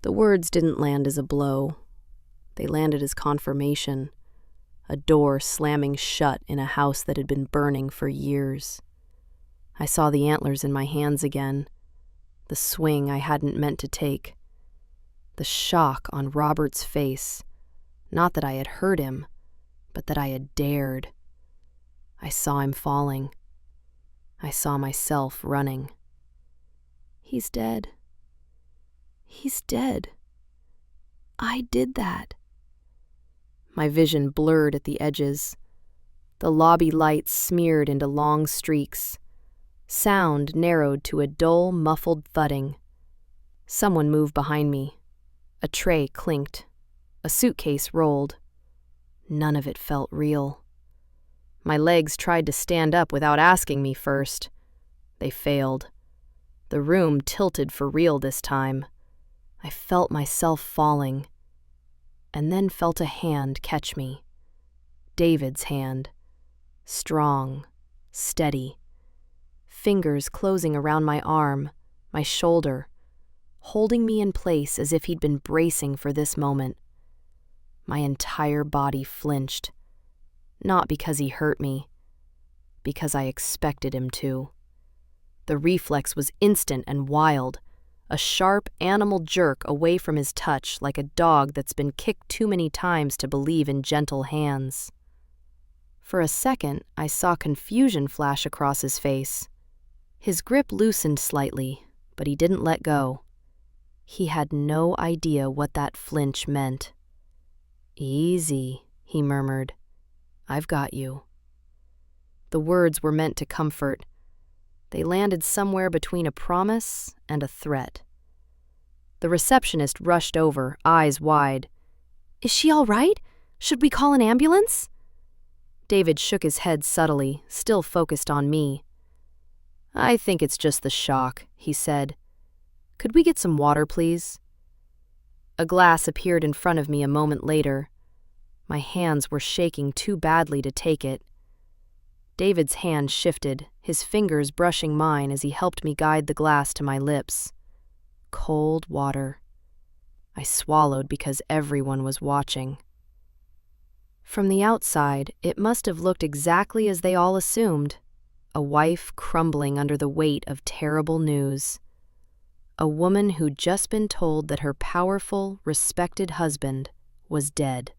The words didn't land as a blow. They landed as confirmation, a door slamming shut in a house that had been burning for years. I saw the antlers in my hands again, the swing I hadn't meant to take, the shock on Robert's face, not that I had hurt him, but that I had dared. I saw him falling. I saw myself running. He's dead. He's dead. I did that. My vision blurred at the edges. The lobby lights smeared into long streaks. Sound narrowed to a dull, muffled thudding. Someone moved behind me. A tray clinked. A suitcase rolled. None of it felt real. My legs tried to stand up without asking me first. They failed. The room tilted for real this time. I felt myself falling, and then felt a hand catch me. David's hand. Strong, steady. Fingers closing around my arm, my shoulder, holding me in place as if he'd been bracing for this moment. My entire body flinched, not because he hurt me, because I expected him to. The reflex was instant and wild, a sharp animal jerk away from his touch like a dog that's been kicked too many times to believe in gentle hands. For a second, I saw confusion flash across his face. His grip loosened slightly, but he didn't let go. He had no idea what that flinch meant. "Easy," he murmured. "I've got you." The words were meant to comfort. They landed somewhere between a promise and a threat. The receptionist rushed over, eyes wide. "Is she all right? Should we call an ambulance?" David shook his head subtly, still focused on me. "I think it's just the shock," he said. "Could we get some water, please?" A glass appeared in front of me a moment later. My hands were shaking too badly to take it. David's hand shifted, his fingers brushing mine as he helped me guide the glass to my lips. Cold water. I swallowed because everyone was watching. From the outside, it must have looked exactly as they all assumed. A wife crumbling under the weight of terrible news. A woman who'd just been told that her powerful, respected husband was dead.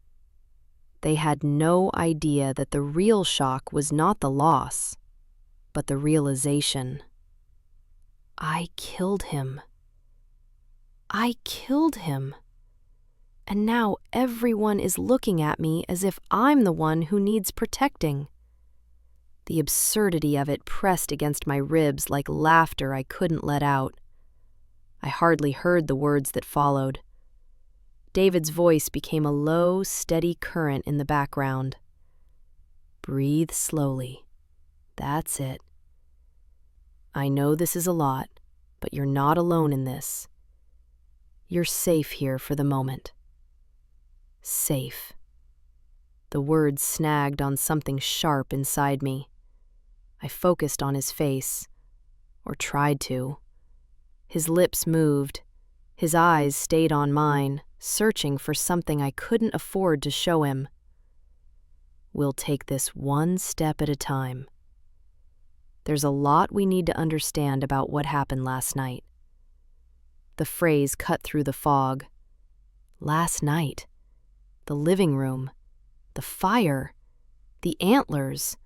They had no idea that the real shock was not the loss, but the realization. I killed him. I killed him. And now everyone is looking at me as if I'm the one who needs protecting. The absurdity of it pressed against my ribs like laughter I couldn't let out. I hardly heard the words that followed. David's voice became a low, steady current in the background. "Breathe slowly. That's it. I know this is a lot, but you're not alone in this. You're safe here for the moment. Safe." The words snagged on something sharp inside me. I focused on his face, or tried to. His lips moved. His eyes stayed on mine, searching for something I couldn't afford to show him. "We'll take this one step at a time. There's a lot we need to understand about what happened last night." The phrase cut through the fog. Last night. The living room. The fire. The antlers.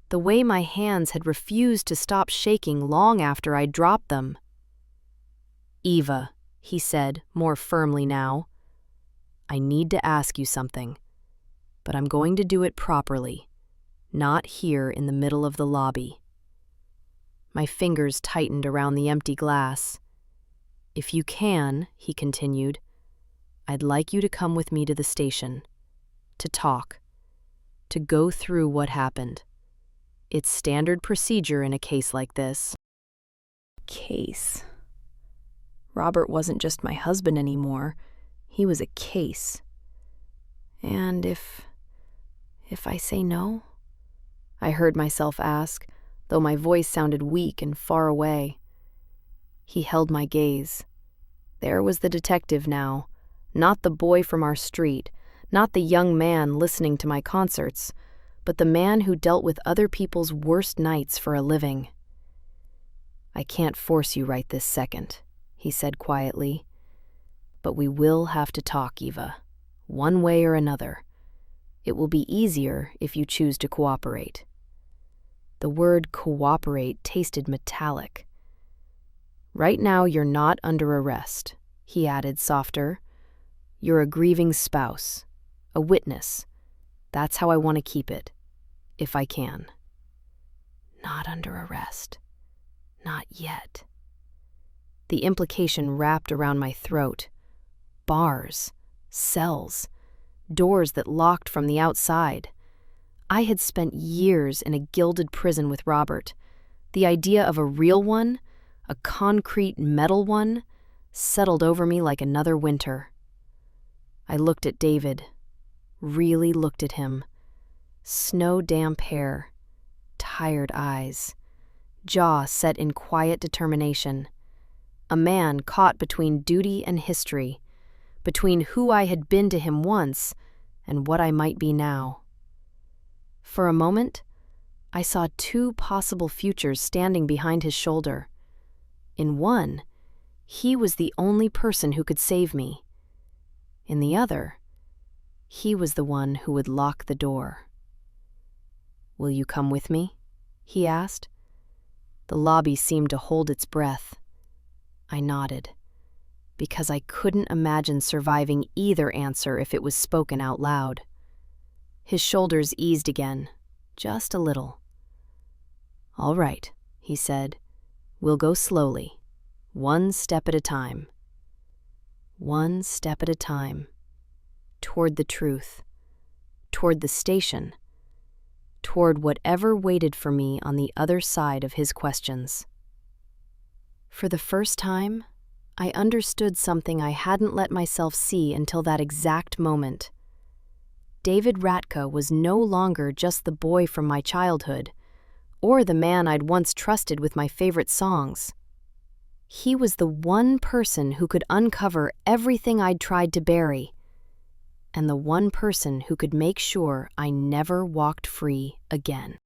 The way my hands had refused to stop shaking long after I dropped them. "Eva," he said, more firmly now, "I need to ask you something, but I'm going to do it properly, not here in the middle of the lobby." My fingers tightened around the empty glass. "If you can," he continued, "I'd like you to come with me to the station, to talk, to go through what happened. It's standard procedure in a case like this." Case. Robert wasn't just my husband anymore. He was a case. "And if I say no?" I heard myself ask, though my voice sounded weak and far away. He held my gaze. There was the detective now, not the boy from our street, not the young man listening to my concerts, but the man who dealt with other people's worst nights for a living. "I can't force you right this second," he said quietly. "But we will have to talk, Eva, one way or another. It will be easier if you choose to cooperate." The word cooperate tasted metallic. "Right now you're not under arrest," he added softer. "You're a grieving spouse, a witness. That's how I want to keep it, if I can." Not under arrest. Not yet. The implication wrapped around my throat. Bars, cells, doors that locked from the outside. I had spent years in a gilded prison with Robert. The idea of a real one, a concrete metal one, settled over me like another winter. I looked at David, really looked at him. Snow-damp hair, tired eyes, jaw set in quiet determination. A man caught between duty and history, between who I had been to him once and what I might be now. For a moment, I saw two possible futures standing behind his shoulder. In one, he was the only person who could save me. In the other, he was the one who would lock the door. "Will you come with me?" he asked. The lobby seemed to hold its breath. I nodded, because I couldn't imagine surviving either answer if it was spoken out loud. His shoulders eased again, just a little. "All right," he said. "We'll go slowly, one step at a time." One step at a time. Toward the truth. Toward the station. Toward whatever waited for me on the other side of his questions. For the first time, I understood something I hadn't let myself see until that exact moment. David Ratka was no longer just the boy from my childhood, or the man I'd once trusted with my favorite songs. He was the one person who could uncover everything I'd tried to bury, and the one person who could make sure I never walked free again.